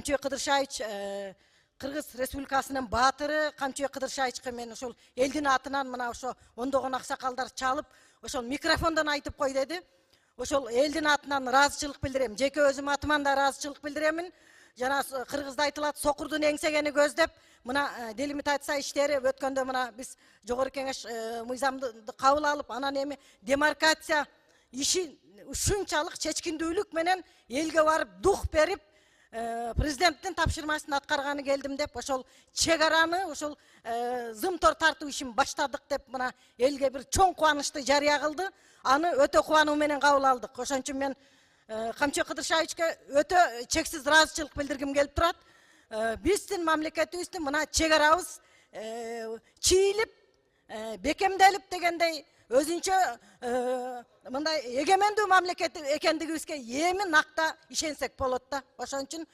Камчыбек Кыдыршаевич Кыргыз Республикасынын баатыры Камчыбек Кыдыршаевичке мен ошол элдин атынан мына ошо ондогон аксакалдар чалып, ошол микрофондон айтып кой деди. Ошол элдин атынан ыраазычылык билдирем. Жеке өзүм атыман да ыраазычылык билдиремин. Жана кыргызда айтылат, сокурдун эңсегени көздөп, мына делимитация иштери өткөндө мына биз жогорку кеңеш мыйзамды кабыл алып, анан эми демаркация иши ушунчалык чечкиндүүлүк менен элге барып дух берип, президенттин тапшырмасын аткарганы келдим деп, ошол чек араны, ошол зымтор тартуу ишин баштадык деп, мына элге бир чоң кубанычты жарыя кылды. Аны өтө кубануу менен кабыл алдык. Ошон үчүн мен Камчыбек Кыдыршаевичке өтө чексиз ыраазычылык билдиргим келип турат. Биздин мамлекетибиздин мына чек арабыз чийилип, бекемделип дегендей өзүнчө мындай эгемендүү мамлекет экендигибизге эми накта ишенсек болот да. Ошон үчүн